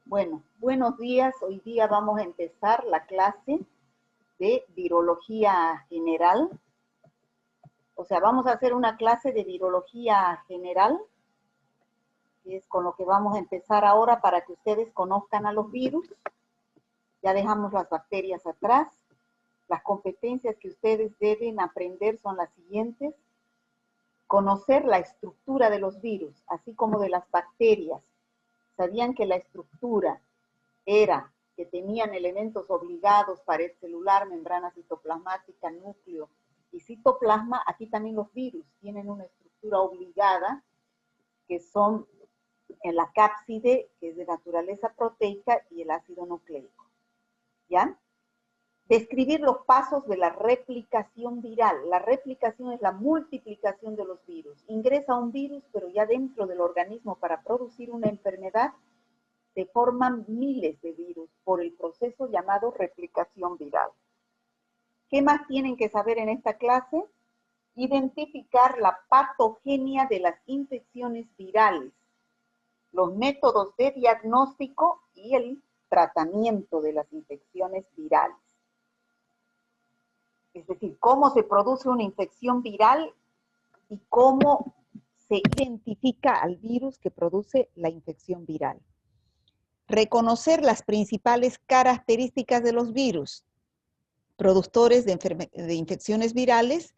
Bueno, buenos días. Hoy día vamos a empezar la clase de virología general. O sea, vamos a hacer una clase de virología general, que es con lo que vamos a empezar ahora para que ustedes conozcan a los virus. Ya dejamos las bacterias atrás. Las competencias que ustedes deben aprender son las siguientes. Conocer la estructura de los virus, así como de las bacterias. ¿Sabían que la estructura era que tenían elementos obligados, pared celular, membrana citoplasmática, núcleo y citoplasma? Aquí también los virus tienen una estructura obligada, que son en la cápside, que es de naturaleza proteica, y el ácido nucleico. ¿Ya? Describir los pasos de la replicación viral. La replicación es la multiplicación de los virus. Ingresa un virus, pero ya dentro del organismo para producir una enfermedad, se forman miles de virus por el proceso llamado replicación viral. ¿Qué más tienen que saber en esta clase? Identificar la patogenia de las infecciones virales, los métodos de diagnóstico y el tratamiento de las infecciones virales. Es decir, cómo se produce una infección viral y cómo se identifica al virus que produce la infección viral. Reconocer las principales características de los virus, productores de infecciones virales,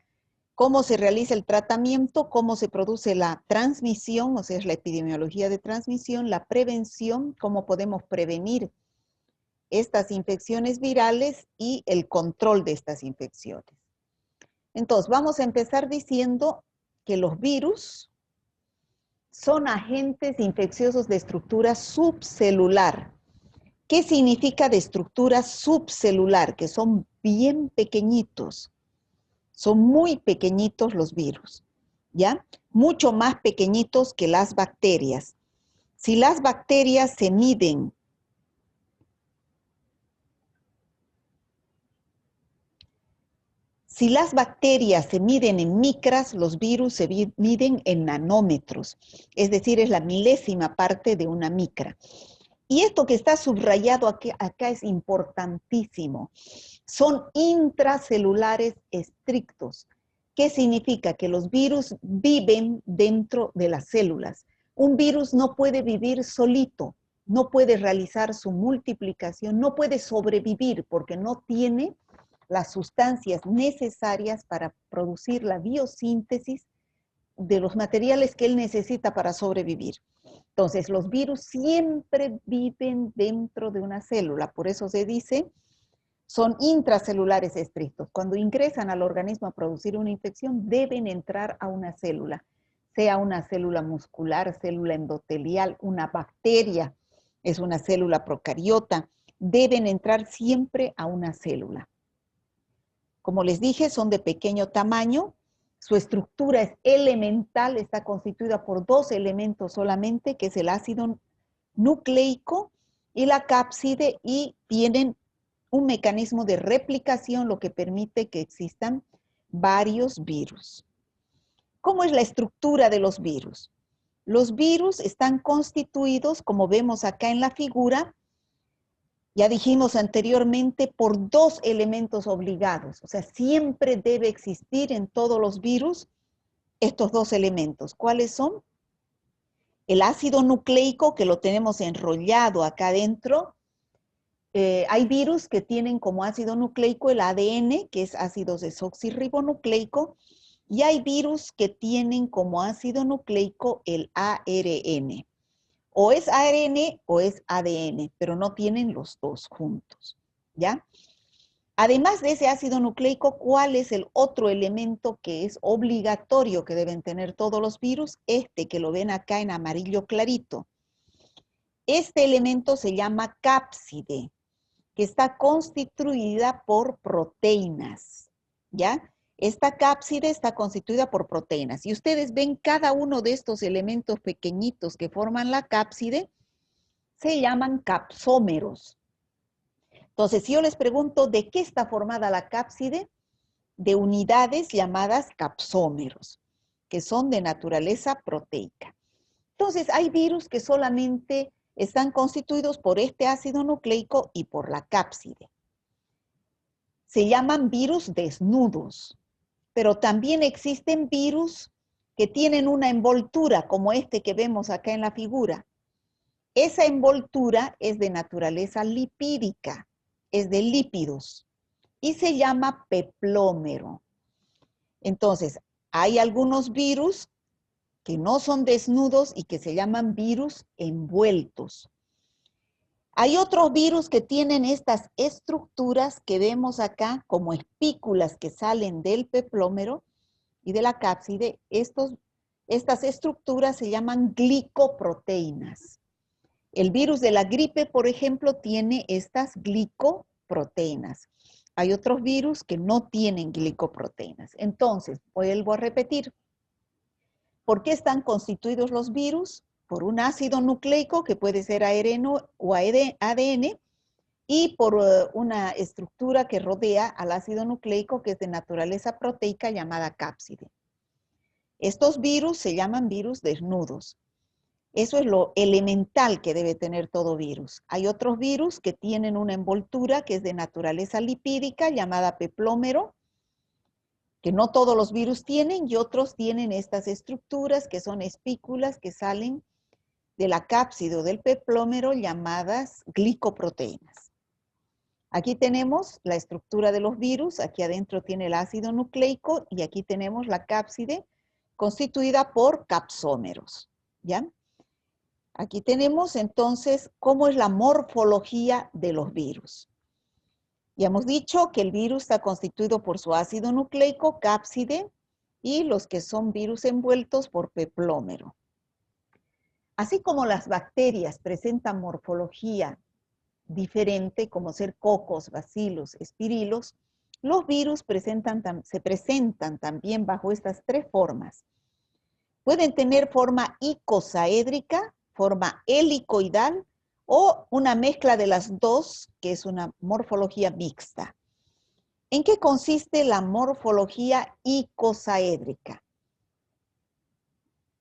cómo se realiza el tratamiento, cómo se produce la transmisión, o sea, es la epidemiología de transmisión, la prevención, cómo podemos prevenir estas infecciones virales y el control de estas infecciones. Entonces, vamos a empezar diciendo que los virus son agentes infecciosos de estructura subcelular. ¿Qué significa de estructura subcelular? Que son bien pequeñitos. Son muy pequeñitos los virus, ¿ya? Mucho más pequeñitos que las bacterias. Si las bacterias se miden en micras, los virus se miden en nanómetros, es decir, es la milésima parte de una micra. Y esto que está subrayado acá es importantísimo. Son intracelulares estrictos. ¿Qué significa? Que los virus viven dentro de las células. Un virus no puede vivir solito, no puede realizar su multiplicación, no puede sobrevivir porque no tiene las sustancias necesarias para producir la biosíntesis de los materiales que él necesita para sobrevivir. Entonces, los virus siempre viven dentro de una célula, por eso se dice, son intracelulares estrictos. Cuando ingresan al organismo a producir una infección, deben entrar a una célula, sea una célula muscular, célula endotelial, una bacteria, es una célula procariota, deben entrar siempre a una célula. Como les dije, son de pequeño tamaño, su estructura es elemental, está constituida por dos elementos solamente, que es el ácido nucleico y la cápside, y tienen un mecanismo de replicación, lo que permite que existan varios virus. ¿Cómo es la estructura de los virus? Los virus están constituidos, como vemos acá en la figura, ya dijimos anteriormente, por dos elementos obligados. O sea, siempre debe existir en todos los virus estos dos elementos. ¿Cuáles son? El ácido nucleico, que lo tenemos enrollado acá adentro. Hay virus que tienen como ácido nucleico el ADN, que es ácido desoxirribonucleico, y hay virus que tienen como ácido nucleico el ARN. O es ARN o es ADN, pero no tienen los dos juntos, ¿ya? Además de ese ácido nucleico, ¿cuál es el otro elemento que es obligatorio que deben tener todos los virus? Este que lo ven acá en amarillo clarito. Este elemento se llama cápside, que está constituida por proteínas, ¿ya? Esta cápside está constituida por proteínas. Y ustedes ven cada uno de estos elementos pequeñitos que forman la cápside, se llaman capsómeros. Entonces, si yo les pregunto, ¿de qué está formada la cápside? De unidades llamadas capsómeros, que son de naturaleza proteica. Entonces, hay virus que solamente están constituidos por este ácido nucleico y por la cápside. Se llaman virus desnudos, pero también existen virus que tienen una envoltura, como este que vemos acá en la figura. Esa envoltura es de naturaleza lipídica, es de lípidos, y se llama peplómero. Entonces, hay algunos virus que no son desnudos y que se llaman virus envueltos. Hay otros virus que tienen estas estructuras que vemos acá como espículas que salen del peplómero y de la cápside. Estas estructuras se llaman glicoproteínas. El virus de la gripe, por ejemplo, tiene estas glicoproteínas. Hay otros virus que no tienen glicoproteínas. Entonces, vuelvo a repetir. ¿Por qué están constituidos los virus? Por un ácido nucleico, que puede ser ARN o ADN, y por una estructura que rodea al ácido nucleico, que es de naturaleza proteica, llamada cápside. Estos virus se llaman virus desnudos. Eso es lo elemental que debe tener todo virus. Hay otros virus que tienen una envoltura que es de naturaleza lipídica, llamada peplómero, que no todos los virus tienen, y otros tienen estas estructuras que son espículas que salen de la cápside o del peplómero, llamadas glicoproteínas. Aquí tenemos la estructura de los virus, aquí adentro tiene el ácido nucleico y aquí tenemos la cápside constituida por capsómeros, ¿ya? Aquí tenemos entonces cómo es la morfología de los virus. Ya hemos dicho que el virus está constituido por su ácido nucleico, cápside, y los que son virus envueltos por peplómero. Así como las bacterias presentan morfología diferente, como ser cocos, bacilos, espirilos, los virus se presentan también bajo estas tres formas. Pueden tener forma icosaédrica, forma helicoidal, o una mezcla de las dos, que es una morfología mixta. ¿En qué consiste la morfología icosaédrica?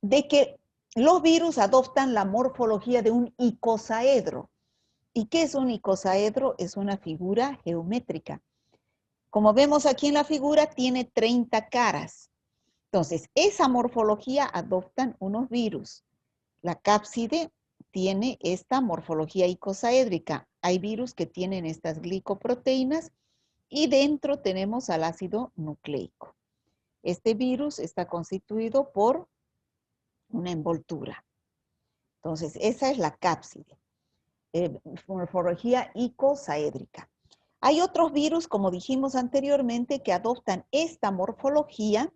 De que los virus adoptan la morfología de un icosaedro. ¿Y qué es un icosaedro? Es una figura geométrica. Como vemos aquí en la figura, tiene 30 caras. Entonces, esa morfología adoptan unos virus. La cápside tiene esta morfología icosaédrica. Hay virus que tienen estas glicoproteínas y dentro tenemos al ácido nucleico. Este virus está constituido por una envoltura. Entonces, esa es la cápside. Morfología icosaédrica. Hay otros virus, como dijimos anteriormente, que adoptan esta morfología,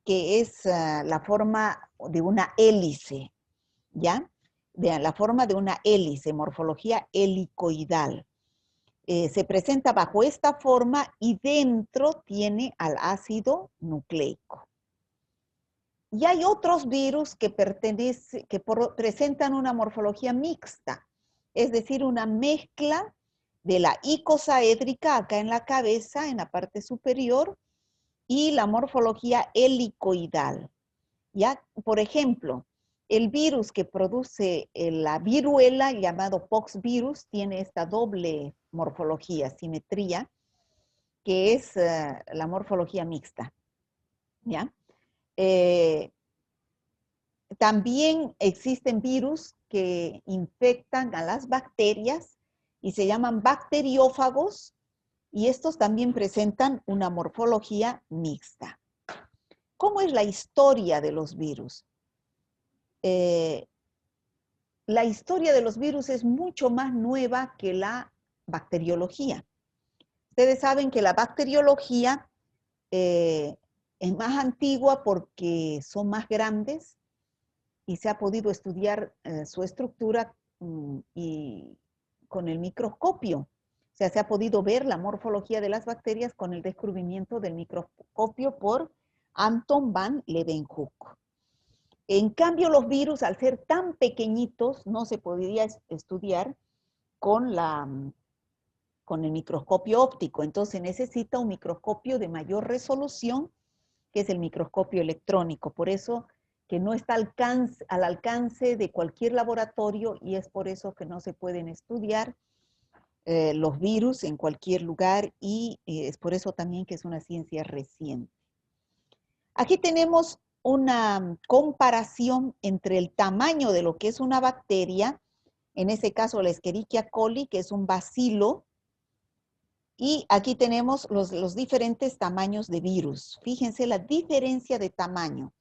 que es la forma de una hélice, ¿ya? La forma de una hélice, morfología helicoidal. Se presenta bajo esta forma y dentro tiene al ácido nucleico. Y hay otros virus que presentan una morfología mixta, es decir, una mezcla de la icosaédrica acá en la cabeza, en la parte superior, y la morfología helicoidal. ¿Ya? Por ejemplo, el virus que produce la viruela, llamado poxvirus, tiene esta doble morfología, simetría, que es la morfología mixta. ¿Ya? También existen virus que infectan a las bacterias y se llaman bacteriófagos, y estos también presentan una morfología mixta. ¿Cómo es la historia de los virus? La historia de los virus es mucho más nueva que la bacteriología. Ustedes saben que la bacteriología es más antigua porque son más grandes y se ha podido estudiar su estructura y con el microscopio. O sea, se ha podido ver la morfología de las bacterias con el descubrimiento del microscopio por Anton van Leeuwenhoek. En cambio, los virus, al ser tan pequeñitos, no se podría estudiar con el microscopio óptico. Entonces necesita un microscopio de mayor resolución, que es el microscopio electrónico. Por eso que no está al alcance de cualquier laboratorio y es por eso que no se pueden estudiar los virus en cualquier lugar y es por eso también que es una ciencia reciente. Aquí tenemos una comparación entre el tamaño de lo que es una bacteria, en ese caso la Escherichia coli, que es un bacilo, y aquí tenemos los diferentes tamaños de virus. Fíjense la diferencia de tamaño.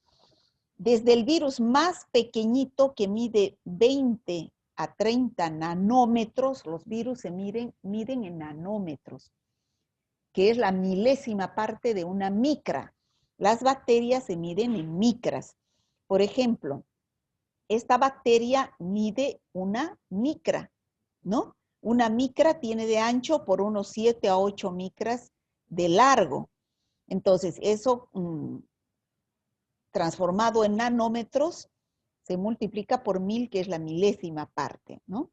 Desde el virus más pequeñito que mide 20 a 30 nanómetros, los virus se miden en nanómetros, que es la milésima parte de una micra. Las bacterias se miden en micras. Por ejemplo, esta bacteria mide una micra, ¿no? Una micra tiene de ancho por unos 7 a 8 micras de largo. Entonces, eso transformado en nanómetros se multiplica por 1000, que es la milésima parte, ¿no?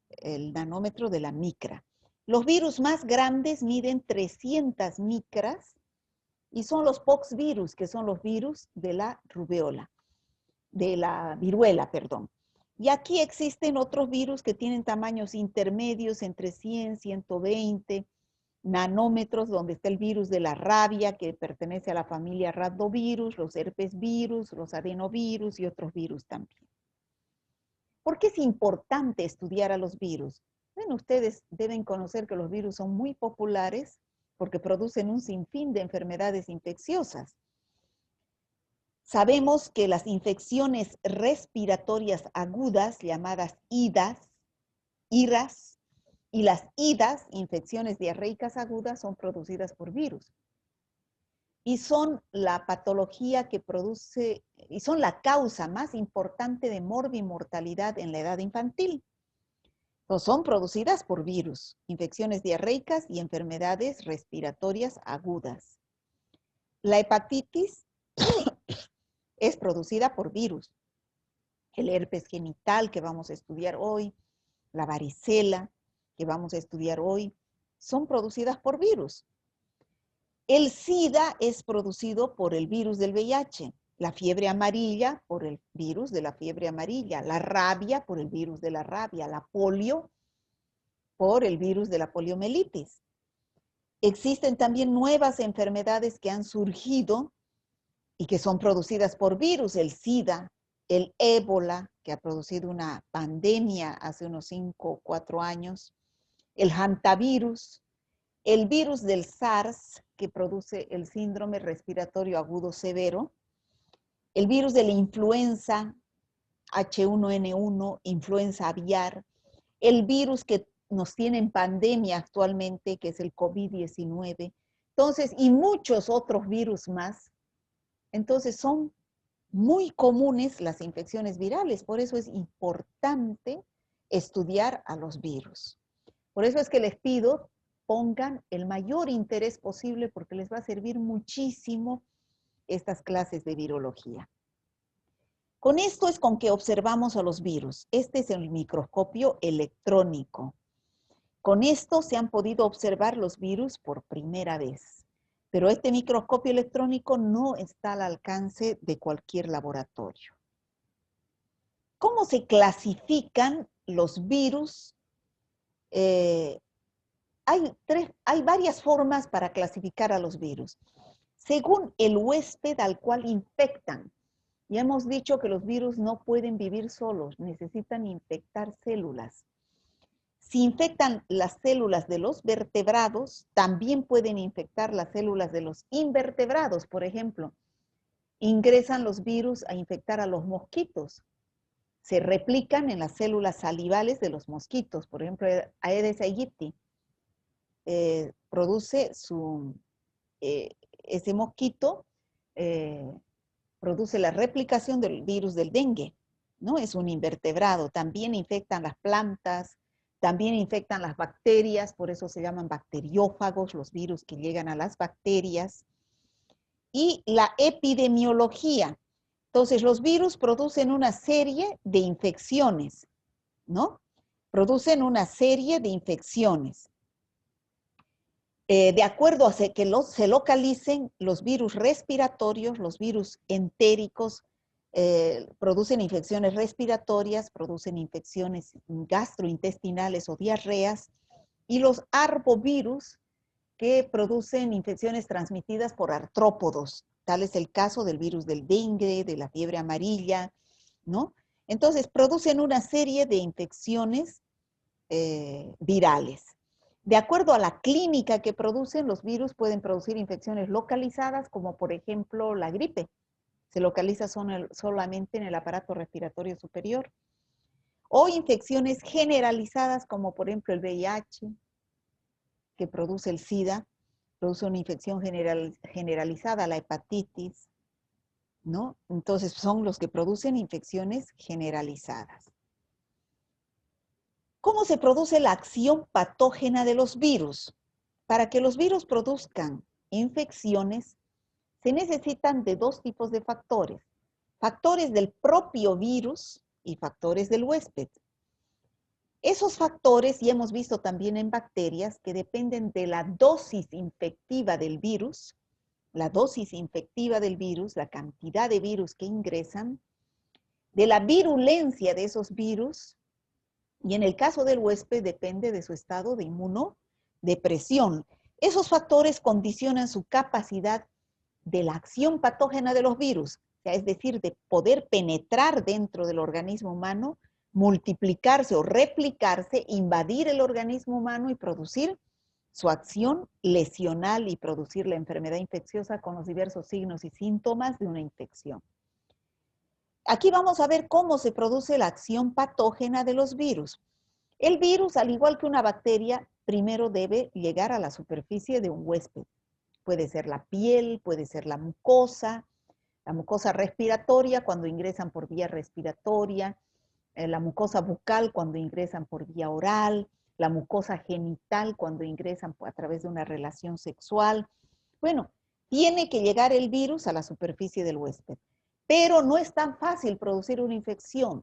El nanómetro de la micra. Los virus más grandes miden 300 micras y son los poxvirus, que son los virus de la rubéola, de la viruela, perdón. Y aquí existen otros virus que tienen tamaños intermedios entre 100, 120 nanómetros, donde está el virus de la rabia, que pertenece a la familia rhabdovirus, los herpes virus, los adenovirus y otros virus también. ¿Por qué es importante estudiar a los virus? Bueno, ustedes deben conocer que los virus son muy populares porque producen un sinfín de enfermedades infecciosas. Sabemos que las infecciones respiratorias agudas, llamadas IRAS, y las IDAS, infecciones diarreicas agudas, son producidas por virus. Y son la patología que produce, y son la causa más importante de morbimortalidad en la edad infantil. Pues son producidas por virus, infecciones diarreicas y enfermedades respiratorias agudas. La hepatitis es producida por virus. El herpes genital que vamos a estudiar hoy, la varicela que vamos a estudiar hoy, son producidas por virus. El SIDA es producido por el virus del VIH, la fiebre amarilla por el virus de la fiebre amarilla, la rabia por el virus de la rabia, la polio por el virus de la poliomielitis. Existen también nuevas enfermedades que han surgido y que son producidas por virus, el SIDA, el ébola, que ha producido una pandemia hace unos 5 o 4 años, el hantavirus, el virus del SARS, que produce el síndrome respiratorio agudo severo, el virus de la influenza H1N1, influenza aviar, el virus que nos tiene en pandemia actualmente, que es el COVID-19, entonces, y muchos otros virus más. Entonces, son muy comunes las infecciones virales, por eso es importante estudiar a los virus. Por eso es que les pido pongan el mayor interés posible porque les va a servir muchísimo estas clases de virología. Con esto es con que observamos a los virus. Este es el microscopio electrónico. Con esto se han podido observar los virus por primera vez. Pero este microscopio electrónico no está al alcance de cualquier laboratorio. ¿Cómo se clasifican los virus? Hay varias formas para clasificar a los virus. Según el huésped al cual infectan. Ya hemos dicho que los virus no pueden vivir solos, necesitan infectar células. Si infectan las células de los vertebrados, también pueden infectar las células de los invertebrados. Por ejemplo, ingresan los virus a infectar a los mosquitos. Se replican en las células salivales de los mosquitos. Por ejemplo, Aedes aegypti produce ese mosquito, produce la replicación del virus del dengue, ¿no? Es un invertebrado. También infectan las plantas, también infectan las bacterias, por eso se llaman bacteriófagos, los virus que llegan a las bacterias. Y la epidemiología. Entonces, los virus producen una serie de infecciones, ¿no? Producen una serie de infecciones. De acuerdo a que se localicen los virus respiratorios, los virus entéricos, producen infecciones respiratorias, producen infecciones gastrointestinales o diarreas, y los arbovirus, que producen infecciones transmitidas por artrópodos. Tal es el caso del virus del dengue, de la fiebre amarilla, ¿no? Entonces, producen una serie de infecciones virales. De acuerdo a la clínica que producen, los virus pueden producir infecciones localizadas, como por ejemplo la gripe. Se localiza solamente en el aparato respiratorio superior. O infecciones generalizadas, como por ejemplo el VIH, que produce el SIDA, produce una infección generalizada, la hepatitis, ¿no? Entonces son los que producen infecciones generalizadas. ¿Cómo se produce la acción patógena de los virus? Para que los virus produzcan infecciones, se necesitan de dos tipos de factores. Factores del propio virus y factores del huésped. Esos factores, y hemos visto también en bacterias, que dependen de la dosis infectiva del virus, la cantidad de virus que ingresan, de la virulencia de esos virus, y en el caso del huésped depende de su estado de inmunodepresión. Esos factores condicionan su capacidad de la acción patógena de los virus, es decir, de poder penetrar dentro del organismo humano, multiplicarse o replicarse, invadir el organismo humano y producir su acción lesional y producir la enfermedad infecciosa con los diversos signos y síntomas de una infección. Aquí vamos a ver cómo se produce la acción patógena de los virus. El virus, al igual que una bacteria, primero debe llegar a la superficie de un huésped. Puede ser la piel, puede ser la mucosa respiratoria cuando ingresan por vía respiratoria, la mucosa bucal cuando ingresan por vía oral, la mucosa genital cuando ingresan a través de una relación sexual. Bueno, tiene que llegar el virus a la superficie del huésped, pero no es tan fácil producir una infección.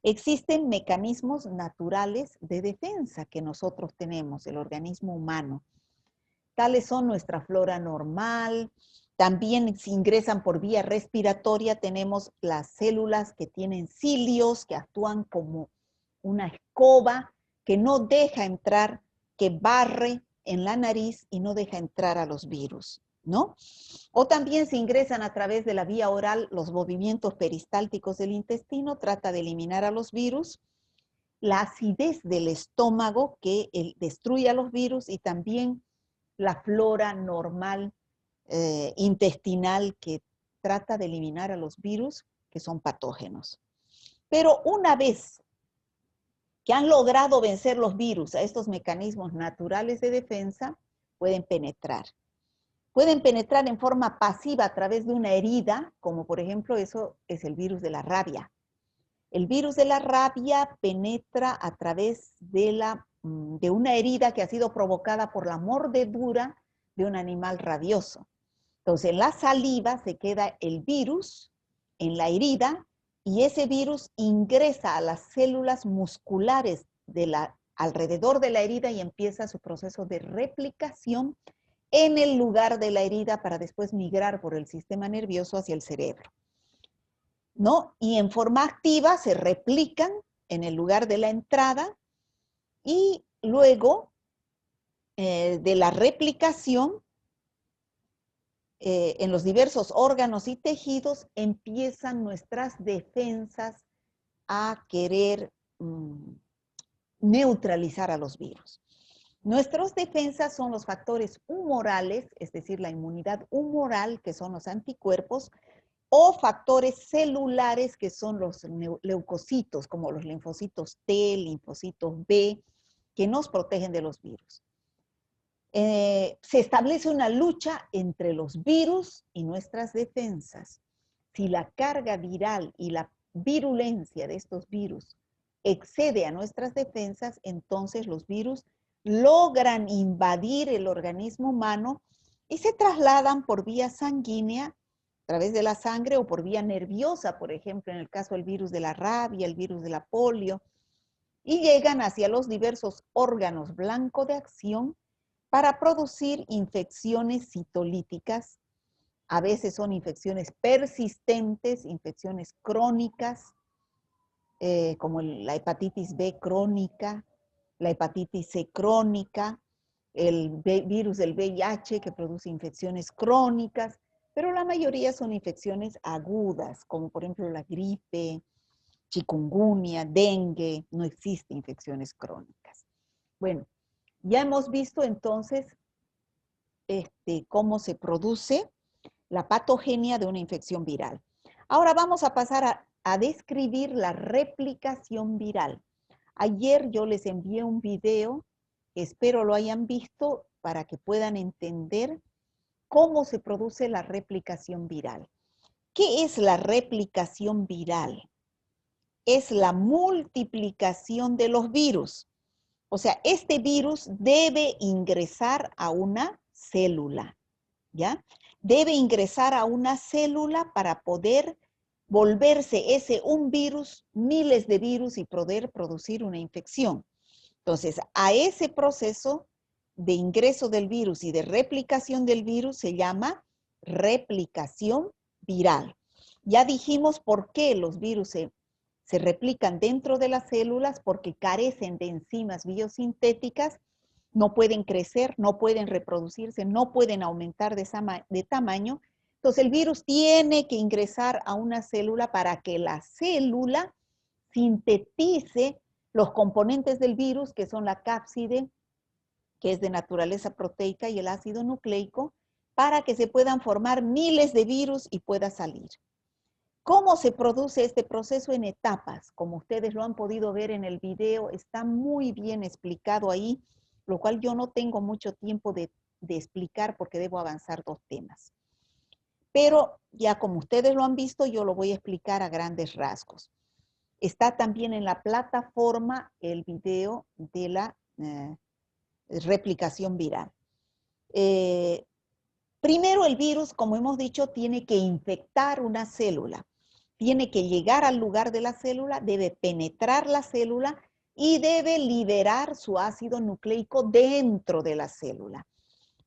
Existen mecanismos naturales de defensa que nosotros tenemos, el organismo humano. Tales son nuestra flora normal. También si ingresan por vía respiratoria tenemos las células que tienen cilios, que actúan como una escoba que no deja entrar, que barre en la nariz y no deja entrar a los virus, ¿no? O también si ingresan a través de la vía oral, los movimientos peristálticos del intestino trata de eliminar a los virus. La acidez del estómago que destruye a los virus, y también la flora normal intestinal que trata de eliminar a los virus que son patógenos. Pero una vez que han logrado vencer los virus a estos mecanismos naturales de defensa, pueden penetrar. Pueden penetrar en forma pasiva a través de una herida, como por ejemplo eso es el virus de la rabia. El virus de la rabia penetra a través de una herida que ha sido provocada por la mordedura de un animal rabioso. Entonces, en la saliva se queda el virus en la herida y ese virus ingresa a las células musculares alrededor de la herida y empieza su proceso de replicación en el lugar de la herida para después migrar por el sistema nervioso hacia el cerebro, ¿no? Y en forma activa se replican en el lugar de la entrada y luego de la replicación en los diversos órganos y tejidos empiezan nuestras defensas a querer neutralizar a los virus. Nuestras defensas son los factores humorales, es decir, la inmunidad humoral, que son los anticuerpos, o factores celulares, que son los leucocitos, como los linfocitos T, linfocitos B, que nos protegen de los virus. Se establece una lucha entre los virus y nuestras defensas. Si la carga viral y la virulencia de estos virus excede a nuestras defensas, entonces los virus logran invadir el organismo humano y se trasladan por vía sanguínea, a través de la sangre, o por vía nerviosa, por ejemplo, en el caso del virus de la rabia, el virus de la polio, y llegan hacia los diversos órganos blanco de acción para producir infecciones citolíticas A veces son infecciones persistentes, infecciones crónicas, como la hepatitis B crónica, la hepatitis C crónica, el virus del VIH que produce infecciones crónicas, pero la mayoría son infecciones agudas, como por ejemplo la gripe, chikungunya, dengue, no existen infecciones crónicas. Bueno, ya hemos visto entonces cómo se produce la patogenia de una infección viral. Ahora vamos a pasar a describir la replicación viral. Ayer yo les envié un video, espero lo hayan visto para que puedan entender cómo se produce la replicación viral. ¿Qué es la replicación viral? Es la multiplicación de los virus. O sea, este virus debe ingresar a una célula, ¿ya? Debe ingresar a una célula para poder volverse un virus, miles de virus y poder producir una infección. Entonces, a ese proceso de ingreso del virus y de replicación del virus se llama replicación viral. Ya dijimos por qué los virus se replican dentro de las células, porque carecen de enzimas biosintéticas, no pueden crecer, no pueden reproducirse, no pueden aumentar de tamaño. Entonces el virus tiene que ingresar a una célula para que la célula sintetice los componentes del virus, que son la cápside, que es de naturaleza proteica, y el ácido nucleico, para que se puedan formar miles de virus y pueda salir. ¿Cómo se produce este proceso? En etapas? Como ustedes lo han podido ver en el video, está muy bien explicado ahí, lo cual yo no tengo mucho tiempo de explicar porque debo avanzar 2 temas. Pero ya como ustedes lo han visto, yo lo voy a explicar a grandes rasgos. Está también en la plataforma el video de la replicación viral. Primero el virus, como hemos dicho, tiene que infectar una célula. Tiene que llegar al lugar de la célula, debe penetrar la célula y debe liberar su ácido nucleico dentro de la célula.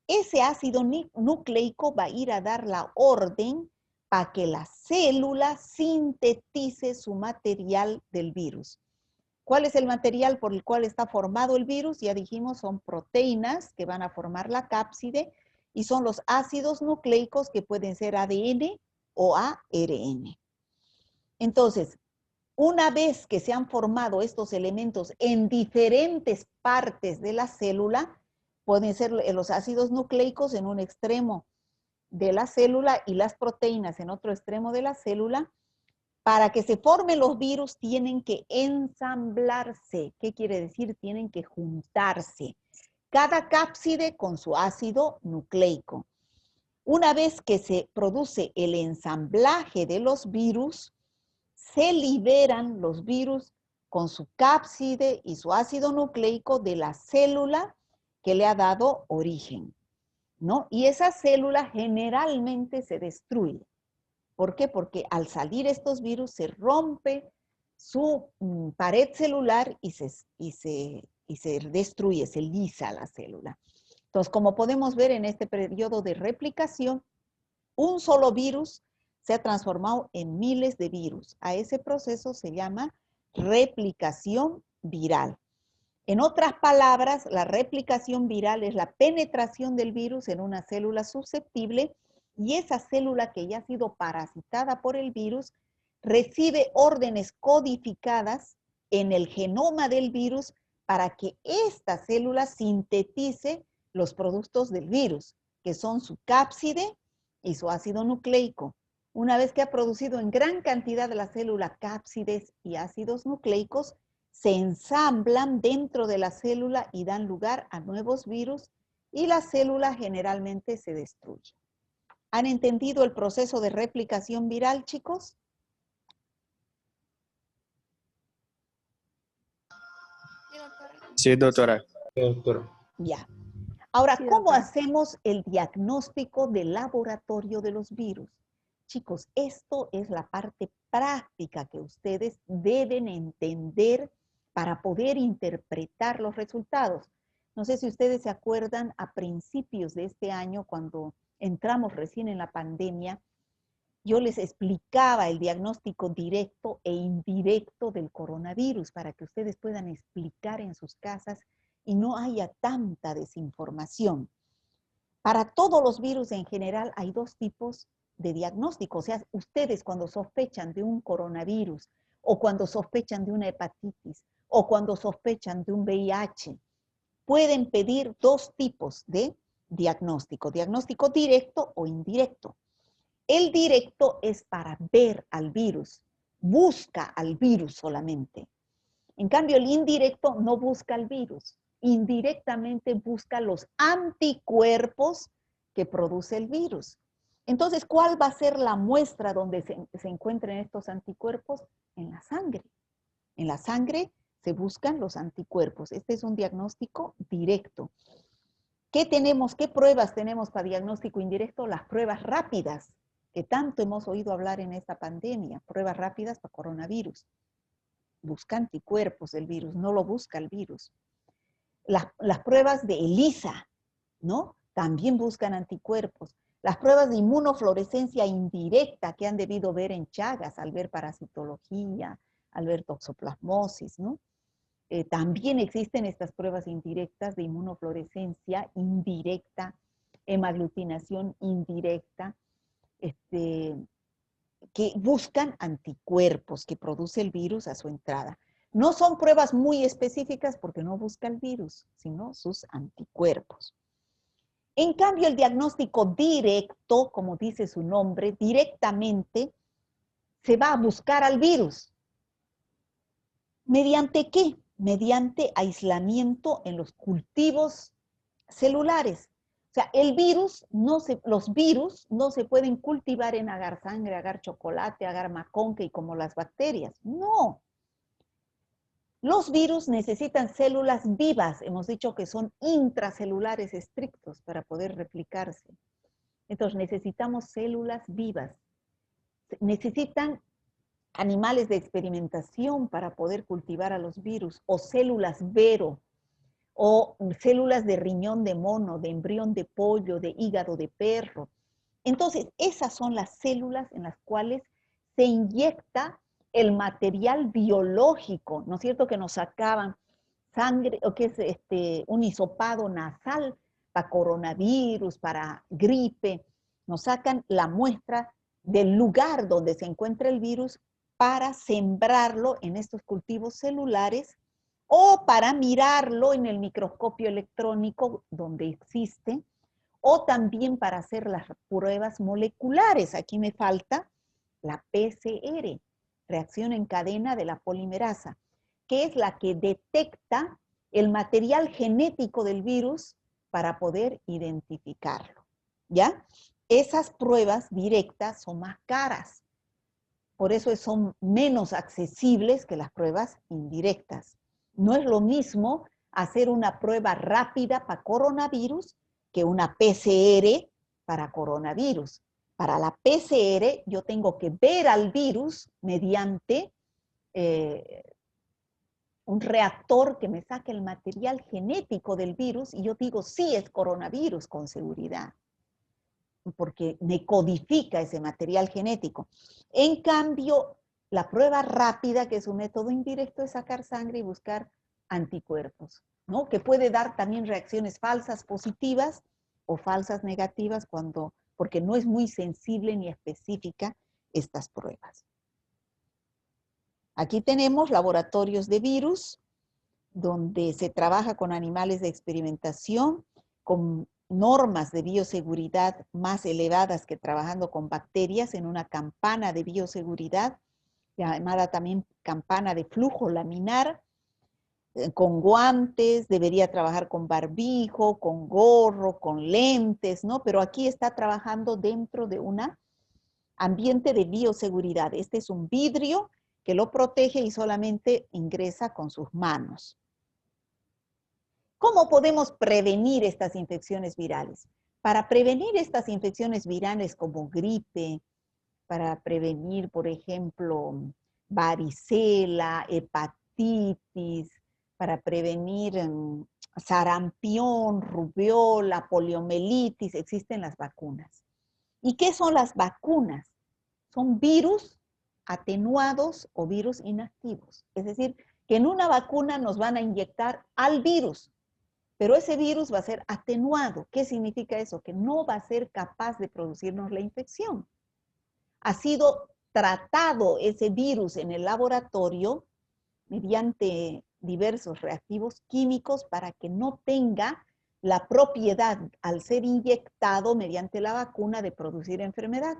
Ese ácido nucleico va a ir a dar la orden para que la célula sintetice su material del virus. ¿Cuál es el material por el cual está formado el virus? Ya dijimos, son proteínas que van a formar la cápside y son los ácidos nucleicos que pueden ser ADN o ARN. Entonces, una vez que se han formado estos elementos en diferentes partes de la célula, pueden ser los ácidos nucleicos en un extremo de la célula y las proteínas en otro extremo de la célula. Para que se formen los virus tienen que ensamblarse. ¿Qué quiere decir? Tienen que juntarse. Cada cápside con su ácido nucleico. Una vez que se produce el ensamblaje de los virus, se liberan los virus con su cápside y su ácido nucleico de la célula que le ha dado origen, ¿no? Y esa célula generalmente se destruye. ¿Por qué? Porque al salir estos virus se rompe su pared celular y se destruye, se lisa la célula. Entonces, como podemos ver en este periodo de replicación, un solo virus se ha transformado en miles de virus. A ese proceso se llama replicación viral. En otras palabras, la replicación viral es la penetración del virus en una célula susceptible y esa célula que ya ha sido parasitada por el virus recibe órdenes codificadas en el genoma del virus para que esta célula sintetice los productos del virus, que son su cápside y su ácido nucleico. Una vez que ha producido en gran cantidad de la célula cápsides y ácidos nucleicos, se ensamblan dentro de la célula y dan lugar a nuevos virus y la célula generalmente se destruye. ¿Han entendido el proceso de replicación viral, chicos? Sí, doctora. Sí, doctora. Ya. Ahora, Sí, ¿cómo doctora. hacemos el diagnóstico de laboratorio de los virus? Chicos, esto es la parte práctica que ustedes deben entender para poder interpretar los resultados. No sé si ustedes se acuerdan a principios de este año cuando entramos recién en la pandemia, yo les explicaba el diagnóstico directo e indirecto del coronavirus para que ustedes puedan explicar en sus casas y no haya tanta desinformación. Para todos los virus en general hay dos tipos de diagnóstico. O sea, ustedes cuando sospechan de un coronavirus o cuando sospechan de una hepatitis o cuando sospechan de un VIH, pueden pedir dos tipos de diagnóstico, diagnóstico directo o indirecto. El directo es para ver al virus, busca al virus solamente. En cambio, el indirecto no busca al virus, indirectamente busca los anticuerpos que produce el virus. Entonces, ¿cuál va a ser la muestra donde se encuentren estos anticuerpos? En la sangre. En la sangre se buscan los anticuerpos. Este es un diagnóstico directo. ¿Qué tenemos? ¿Qué pruebas tenemos para diagnóstico indirecto? Las pruebas rápidas, que tanto hemos oído hablar en esta pandemia, pruebas rápidas para coronavirus. Busca anticuerpos del virus, no lo busca el virus. Las pruebas de ELISA, ¿no? También buscan anticuerpos. Las pruebas de inmunofluorescencia indirecta que han debido ver en Chagas al ver parasitología, al ver toxoplasmosis, ¿no? También existen estas pruebas indirectas de inmunofluorescencia indirecta, hemaglutinación indirecta, que buscan anticuerpos que produce el virus a su entrada. No son pruebas muy específicas porque no busca el virus, sino sus anticuerpos. En cambio, el diagnóstico directo, como dice su nombre, directamente se va a buscar al virus. ¿Mediante qué? Mediante aislamiento en los cultivos celulares. O sea, los virus no se pueden cultivar en agar sangre, agar chocolate, agar maconque y como las bacterias. No. Los virus necesitan células vivas. Hemos dicho que son intracelulares estrictos para poder replicarse. Entonces necesitamos células vivas. Necesitan animales de experimentación para poder cultivar a los virus, o células vero, o células de riñón de mono, de embrión de pollo, de hígado de perro. Entonces, esas son las células en las cuales se inyecta el material biológico, ¿no es cierto? Que nos sacaban sangre, o que es un hisopado nasal para coronavirus, para gripe. Nos sacan la muestra del lugar donde se encuentra el virus para sembrarlo en estos cultivos celulares o para mirarlo en el microscopio electrónico donde existe, o también para hacer las pruebas moleculares. Aquí me falta la PCR, reacción en cadena de la polimerasa, que es la que detecta el material genético del virus para poder identificarlo, ¿ya? Esas pruebas directas son más caras, por eso son menos accesibles que las pruebas indirectas. No es lo mismo hacer una prueba rápida para coronavirus que una PCR para coronavirus. Para la PCR yo tengo que ver al virus mediante un reactor que me saque el material genético del virus y yo digo, sí es coronavirus con seguridad, porque me codifica ese material genético. En cambio, la prueba rápida, que es un método indirecto, es sacar sangre y buscar anticuerpos, ¿no? Que puede dar también reacciones falsas positivas o falsas negativas porque no es muy sensible ni específica estas pruebas. Aquí tenemos laboratorios de virus, donde se trabaja con animales de experimentación, con normas de bioseguridad más elevadas que trabajando con bacterias en una campana de bioseguridad, llamada también campana de flujo laminar, con guantes, debería trabajar con barbijo, con gorro, con lentes, ¿no? Pero aquí está trabajando dentro de un ambiente de bioseguridad. Este es un vidrio que lo protege y solamente ingresa con sus manos. ¿Cómo podemos prevenir estas infecciones virales? Para prevenir estas infecciones virales como gripe, para prevenir, por ejemplo, varicela, hepatitis, para prevenir sarampión, rubiola, poliomielitis, existen las vacunas. ¿Y qué son las vacunas? Son virus atenuados o virus inactivos. Es decir, que en una vacuna nos van a inyectar al virus, pero ese virus va a ser atenuado. ¿Qué significa eso? Que no va a ser capaz de producirnos la infección. Ha sido tratado ese virus en el laboratorio mediante diversos reactivos químicos para que no tenga la propiedad, al ser inyectado mediante la vacuna, de producir enfermedad,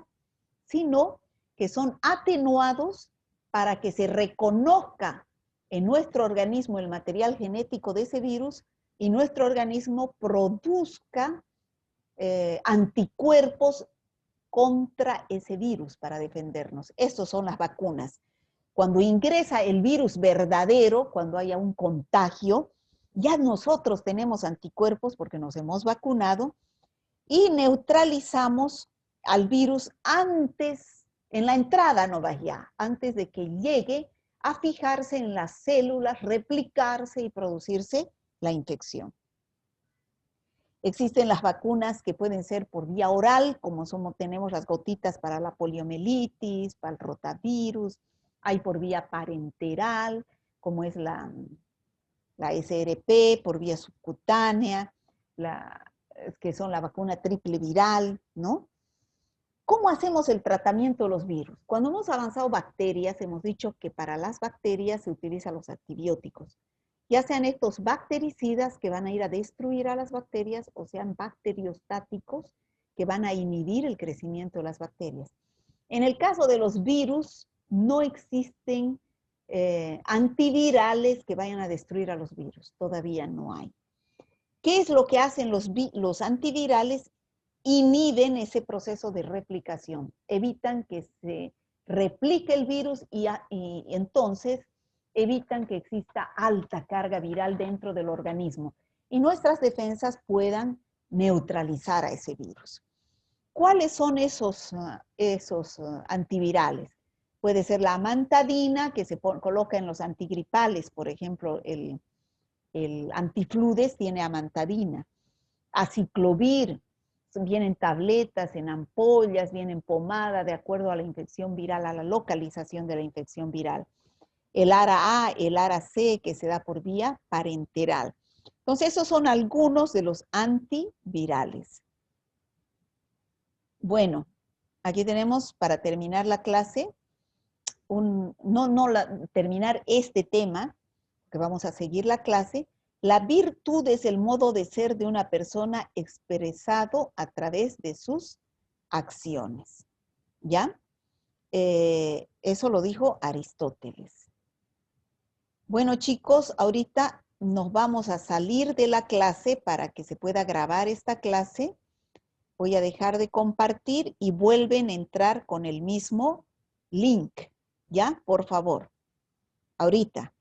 sino que son atenuados para que se reconozca en nuestro organismo el material genético de ese virus y nuestro organismo produzca anticuerpos contra ese virus para defendernos. Estas son las vacunas. Cuando ingresa el virus verdadero, cuando haya un contagio, ya nosotros tenemos anticuerpos porque nos hemos vacunado y neutralizamos al virus antes, en la entrada no vaya, antes de que llegue a fijarse en las células, replicarse y producirse la infección. Existen las vacunas que pueden ser por vía oral, como tenemos las gotitas para la poliomielitis, para el rotavirus. Hay por vía parenteral, como es la SRP, por vía subcutánea, que son la vacuna triple viral, ¿no? ¿Cómo hacemos el tratamiento de los virus? Cuando hemos avanzado bacterias, hemos dicho que para las bacterias se utilizan los antibióticos, ya sean estos bactericidas que van a ir a destruir a las bacterias o sean bacteriostáticos que van a inhibir el crecimiento de las bacterias. En el caso de los virus, no existen antivirales que vayan a destruir a los virus, todavía no hay. ¿Qué es lo que hacen los antivirales? Inhiben ese proceso de replicación, evitan que se replique el virus y entonces evitan que exista alta carga viral dentro del organismo y nuestras defensas puedan neutralizar a ese virus. ¿Cuáles son esos antivirales? Puede ser la amantadina, que se coloca en los antigripales, por ejemplo, el antifludes tiene amantadina. Aciclovir, vienen tabletas, en ampollas, vienen pomada, de acuerdo a la infección viral, a la localización de la infección viral. El ARA A, el ARA C, que se da por vía parenteral. Entonces, esos son algunos de los antivirales. Bueno, aquí tenemos, para terminar la clase, terminar este tema, que vamos a seguir la clase. La virtud es el modo de ser de una persona expresado a través de sus acciones. ¿Ya? Eso lo dijo Aristóteles. Bueno, chicos, ahorita nos vamos a salir de la clase para que se pueda grabar esta clase. Voy a dejar de compartir y vuelven a entrar con el mismo link. ¿Ya? Por favor. Ahorita.